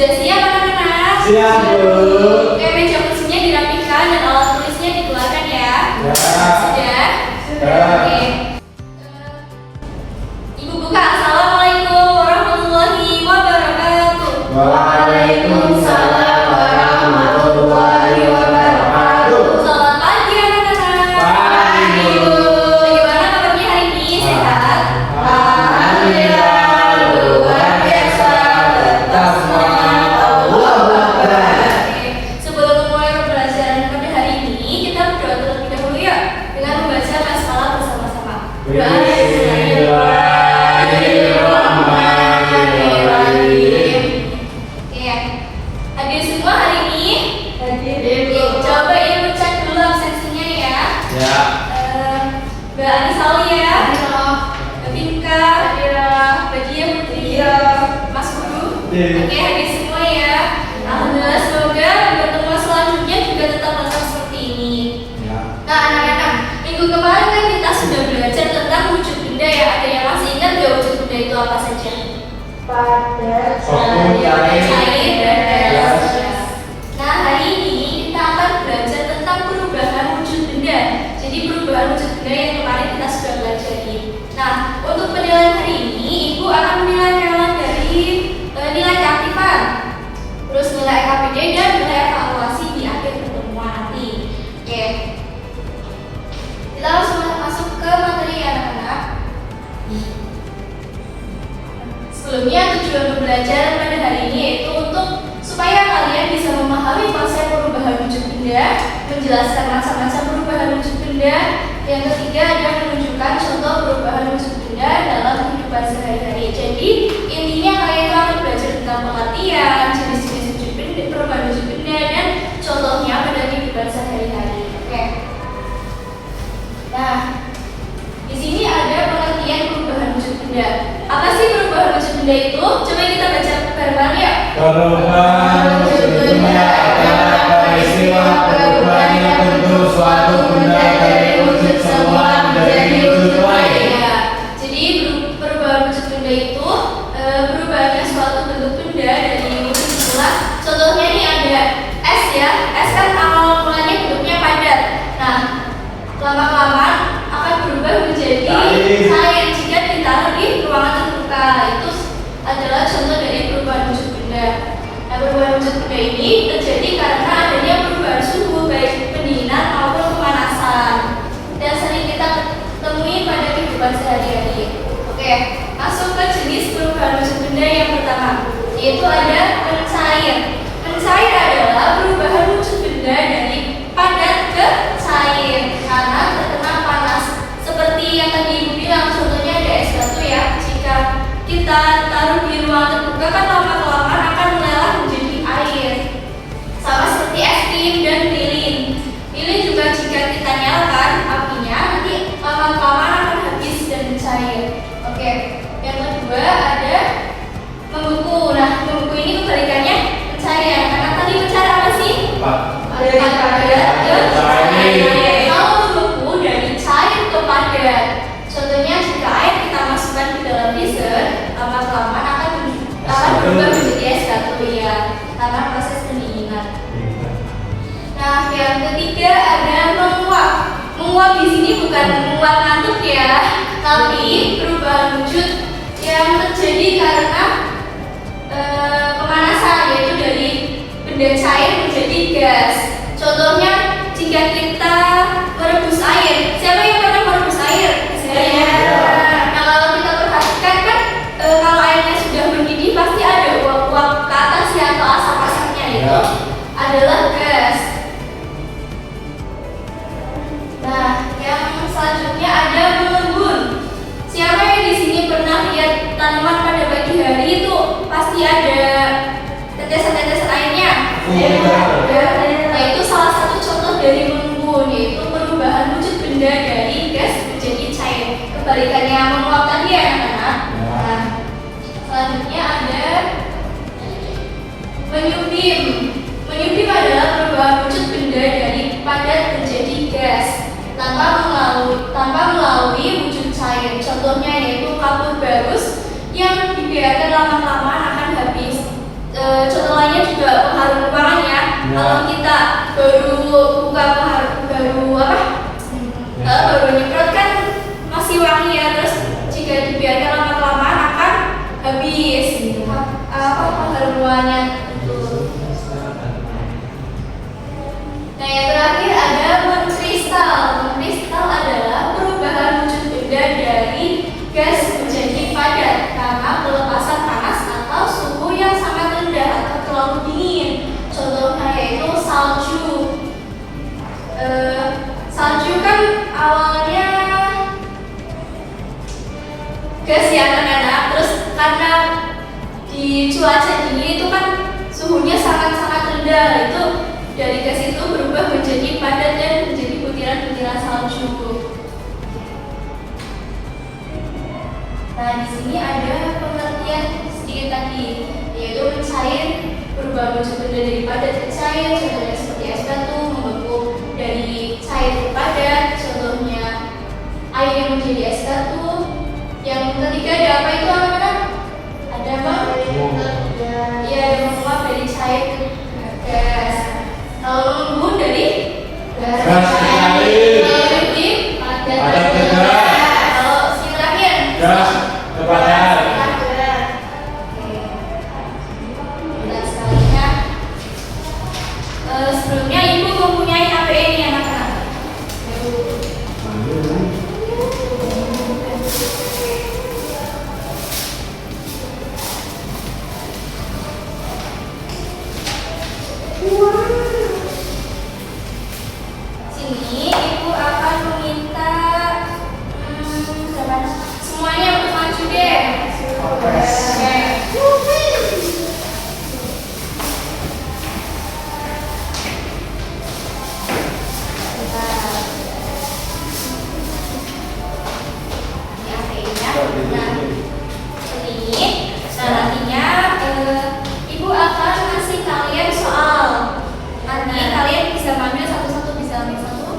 Sudah siap anak-anak? Siap, Bu. Oke, meja kursinya dirapikan dan alat tulisnya dikeluarkan ya. Ya. Sudah? Sudah. Oke. Ibu buka. Assalamualaikum warahmatullahi wabarakatuh. Waalaikumsalam warahmatullahi wabarakatuh. Selamat pagi anak-anak. Pagi, Bu. Bagaimana kabarnya hari ini? Sehat? Alhamdulillah, luar biasa. Tetap semangat. Allahu Akbar. Oke, sebelum memulai pembelajaran pada hari ini, kita berdoa terlebih dahulu ya dengan membaca basmalah bersama-sama. Doa yang Bismillahirrahmanirrahim. Oke, hadir semua hari ini? Hadir. Oke, coba ibu cek dulu absensinya ya. Ya. Mbak Anissa ya. Mbak Binka. Mbak Dia Putri. Mas Guru. Iya. Oke, hadir semua ya. Alhamdulillah, semoga pertemuan selanjutnya juga tetap lancar seperti ini. Ya. Nah, anak-anak, minggu kemarin kan kita sudah belajar tentang wujud benda ya. Ada yang masih ingat gak wujud benda itu apa saja? Padat. Vakum, Cair dan gas. gas. Nah, hari ini kita akan belajar tentang perubahan wujud benda. Jadi perubahan wujud benda yang kemarin kita sudah pelajari. Nah, untuk penilaian hari ini, Ibu akan menilai kalian dari nilai keaktifan, terus nilai KPD dan nilai evaluasi di akhir pertemuan nanti. Oke. Kita langsung masuk ke materi ya, anak-anak. Sebelumnya tujuan pembelajaran pada hari ini yaitu untuk supaya kalian bisa memahami konsep perubahan wujud benda, menjelaskan macam-macam perubahan wujud benda. Yang ketiga adalah menunjukkan contoh perubahan wujud benda dalam kehidupan sehari-hari. Jadi intinya kalian itu akan belajar tentang pengertian, jenis-jenis wujud benda, perubahan wujud benda dan contohnya pada kehidupan sehari-hari. Oke. Nah, di sini ada pengertian perubahan wujud benda. Apa sih perubahan wujud benda itu? Coba kita baca bareng-bareng ya. Perubahan wujud benda adalah peristiwa perubahan yang bentuk suatu benda dari wujud semula menjadi wujud lain. Ya, jadi perubahan wujud benda itu perubahannya suatu bentuk benda dari wujud semula. Contohnya ini ada es ya. Es kan awal mulanya bentuknya padat. Nah, lama-kelamaan akan berubah menjadi cair jika ditaruh di ruangan terbuka. Itu adalah contoh dari perubahan wujud benda. Nah, perubahan wujud benda ini terjadi karena adanya perubahan suhu baik pendinginan maupun pemanasan dan sering kita temui pada kehidupan sehari-hari. Oke, masuk ke jenis perubahan wujud benda yang pertama, yaitu ada mencair. Mencair adalah perubahan wujud benda dari padat ke cair karena terkena panas. Seperti yang tadi Ibu bilang, contohnya ada es batu ya. Jika kita taruh di ruang terbuka kan lama-kelamaan akan melelah menjadi air. Sama seperti es krim dan lilin. Lilin juga jika kita nyalakan apinya nanti lama-kelamaan akan habis dan mencair. Oke. Yang kedua ada membeku. Nah, membeku ini kebalikannya mencair ya. Karena tadi mencair apa sih? Pak. Dari padat ke cair. Kalau membeku dari cair ke padat. Contohnya jika air kita masukkan ke dalam freezer, lama-kelamaan akan berubah menjadi es batu ya, karena proses pendinginan. Nah, yang ketiga ada menguap. Menguap di sini bukan menguap ngantuk ya, tapi perubahan wujud yang terjadi karena pemanasan, yaitu dari benda cair menjadi gas. Contohnya jika kita merebus air, siapa yang pernah merebus air? Saya. Nah, kalau kita perhatikan kan kalau airnya sudah mendidih pasti ada uap-uap ke atas ya, atau asap-asapnya itu adalah gas. Nah, yang selanjutnya ada mengembun. Siapa yang di sini pernah lihat tanaman pada pagi hari itu pasti ada tetesan-tetesan airnya? Nah, itu salah satu contoh dari mengembun, yaitu perubahan wujud benda dari gas menjadi cair. Kebalikannya menguap tadi ya, anak-anak. Nah, selanjutnya ada menyublim. Menyublim adalah perubahan wujud benda dari padat menjadi gas tanpa melalui wujud cair. Contohnya yaitu kapur barus yang dibiarkan lama-lama akan habis. contoh lainnya juga pengharum ruangan ya. Ya. Kalau kita baru buka baru nyemprot kan masih wangi ya, terus jika dibiarkan lama-kelamaan akan habis pengharum ruangannya itu. Nah yang terakhir ada mengkristal. Mengkristal adalah perubahan wujud benda dari gas menjadi padat karena pelepasan panas atau suhu yang sangat rendah atau terlalu dingin. Contohnya yaitu salju. Salju kan awalnya gas yang enak, terus karena di cuaca dingin itu kan suhunya sangat-sangat rendah, itu dari gas itu berubah menjadi padat dan menjadi butiran-butiran salju. Nah, di sini ada pengertian sedikit tadi, yaitu mencair berubah wujud benda dari padat ke cair, contohnya seperti es batu membeku dari cair ke padat, contohnya air yang menjadi es batu. Yang ketiga ada apa itu anak-anak? Ada apa? Iya, ada menguap dari cair ke gas. Kalau mengembun dari Gas ke cair. Padat ke gas. Kalau si terakhir Gas ke padat. Benar sekali ya. Sebelumnya ibu mempunyai HP ini anak-anak. Sini ibu akan meminta semuanya untuk maju deh. Oke. Ini HP-nya. Nah, ini. Nah, nantinya ibu akan ngasih kalian soal. Nanti kalian bisa ambil satu-satu, bisa ambil satu.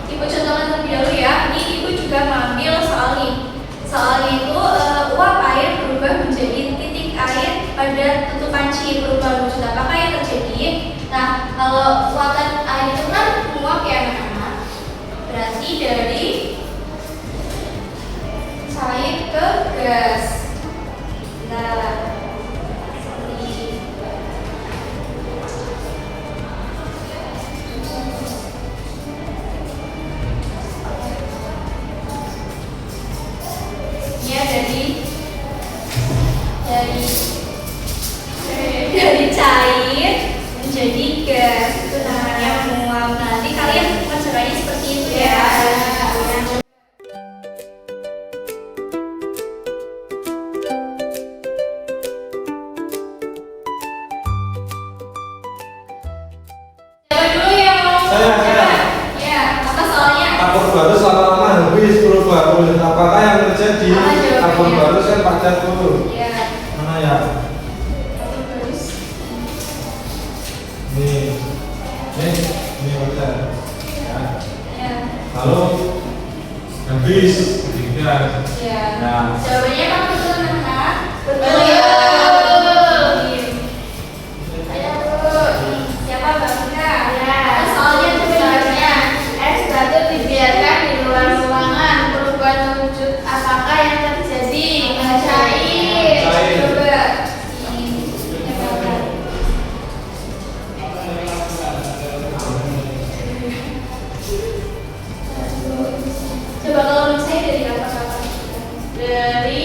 Ibu contohkan terlebih dahulu ya. Ini ibu juga mengambil soal nih. Soalnya itu uap air berubah menjadi titik air pada tutup panci. Perubahan wujud apakah yang terjadi? Nah, kalau uapan air itu kan menguap ya anak-anak. Berarti dari cair ke gas. Nah, seperti ya dari cair menjadi gas, itu namanya menguap. Nanti kalian caranya seperti itu ya. Siapa dulu yang mau? Saya. Ya, apa soalnya? Apel baru lama-lama habis perubahan wujud. Apakah yang terjadi? Apa jawabannya? Apel baru kan padat dulu. Ya, Mana ya? terus. Nih padat. Ya. Ya, Lalu habis tiga. ya. Nah. Jawabannya apa betul anak-anak? Betul. Ayo Bu. Siapa Bangga? Ya. Soalnya Misalnya, es batu dibiarkan di luar ruangan, perubahan wujud apakah yang terjadi? Mencair. Cair. Coba. Coba kalau menurut saya dari apa? Dari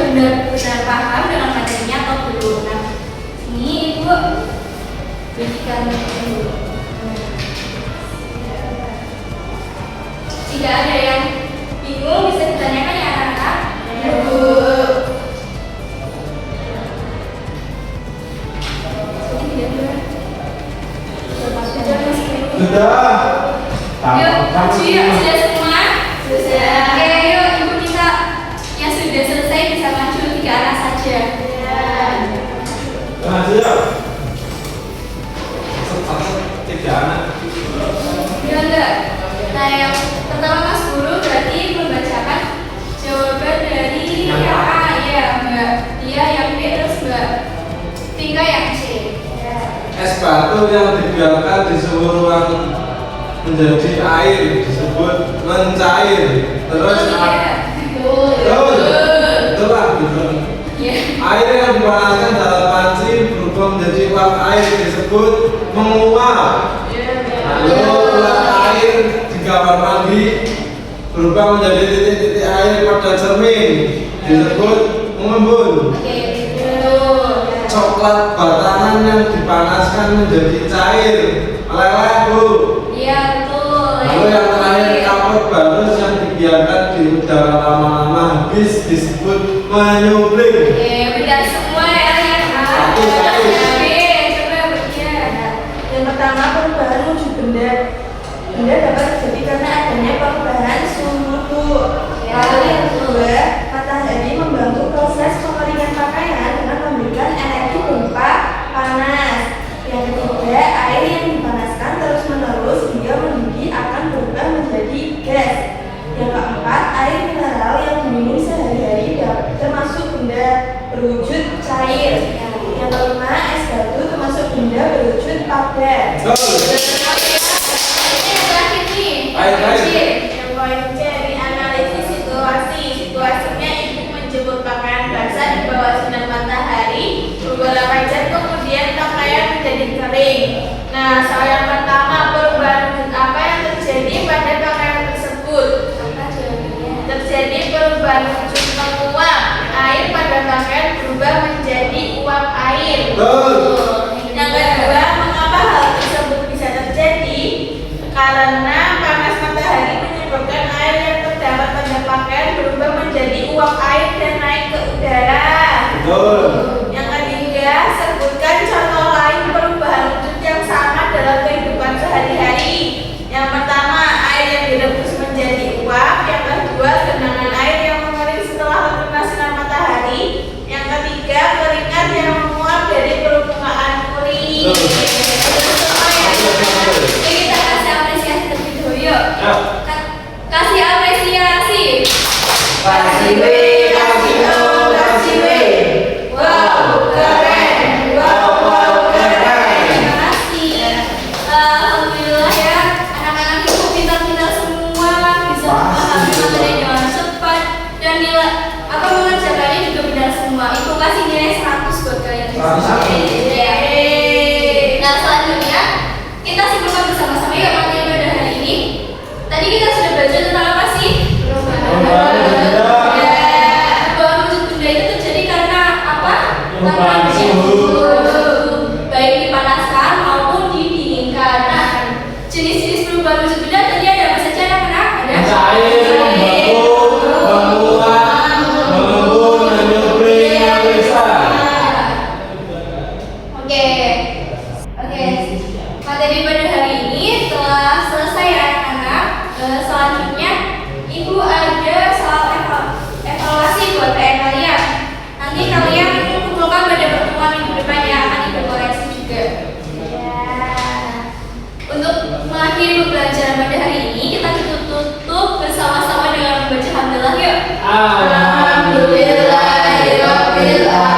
benar-benar paham dengan materinya atau belum. Nah, ini Ibu berikan dulu. Jika ada yang bingung bisa ditanyakan ya anak-anak. Ibu. Sudah. Yuk, sudah semua? Sudah. Oke, yuk Ibu kita yang sudah selesai bisa maju 3 arah saja. Maju ya. Tiga anak. Ya enggak. Nah, yang pertama Mas Guru berarti membacakan jawaban dari yang A ya Mbak. Dia yang B, terus Mbak Tika yang C. Es batu yang dibiarkan di suhu ruang menjadi air disebut mencair. Terus itulah betul. Air yang dipanaskan dalam panci berubah menjadi uap air disebut menguap. Lalu uap air di kamar mandi berubah menjadi titik-titik air pada cermin disebut mengembun. Coklat batangan yang dipanaskan menjadi cair meleleh, Bu. Iya, betul. Lalu yang terakhir kapur barus yang dibiarkan di udara lama-lama habis disebut menyubling. Oke, benar semua ya yang A. Satu. B, coba bagian. Yang pertama, perubahan wujud benda. Benda dapat terjadi karena adanya perubahan suhu. Lalu yang kedua, matahari membantu proses pengeringan pakaian dengan memberikan energi berupa panas. Yang ketiga, air yang dipanaskan terus-menerus hingga mendidih akan berubah menjadi gas. Yang keempat, air mineral yang diminum sehari-hari termasuk benda berwujud cair. Yang kelima, es batu termasuk benda berwujud padat. Yang poin C, analisis situasi. Situasinya Ibu menjemur pakaian basah di bawah sinar matahari beberapa jam, kemudian pakaian menjadi kering. Nah, soal yang pertama, perubahan wujud apa yang terjadi pada pakaian tersebut? Terjadi perubahan wujud menguap. Air pada pakaian berubah menjadi uap air. Yang kedua, mengapa hal tersebut bisa terjadi? Karena panas matahari menyebabkan air yang terdapat pada pakaian berubah menjadi uap air dan naik ke udara. Yang ketiga, sebutkan contoh lain perubahan wujud yang sama dalam kehidupan sehari-hari. Yang pertama, air yang direbus menjadi uap. Yang kedua, genangan air yang mengering setelah terkena sinar matahari. Yang ketiga, keringat yang menguap dari permukaan kulit. Kita kasih apresiasi terlebih dahulu yuk. Kasih apresiasi. Kasih W, kasih O, kasih W. Wow, keren. Wow, keren. Terima kasih. Alhamdulillah ya, anak-anak Ibu pintar-pintar semua, bisa memahami materi dengan cepat dan nilai mengerjakannya juga benar semua. Ibu kasih nilai 100 buat kalian. 100. Nah, selanjutnya kita simpulkan bersama-sama yuk materi pada hari ini. Tadi kita sudah belajar tentang apa sih? Perubahan benda. Perubahan wujud benda itu terjadi karena apa? Perubahan suhu. Baik dipanaskan maupun didinginkan. Nah, jenis-jenis perubahan wujud benda tadi ada apa saja anak-anak? Ada Mencair, membeku, menguap, mengembun, menyubling, memisah. Oke. Materi pada hari ini telah selesai ya anak-anak. Selanjutnya Ibu ada soal evaluasi buat PR kalian. Nanti kalian kumpulkan pada pertemuan minggu depan ya, akan Ibu koreksi juga. Untuk mengakhiri pembelajaran pada hari ini, kita tutup bersama-sama dengan membaca hamdalah yuk. Alhamdulillahirabbil alamin.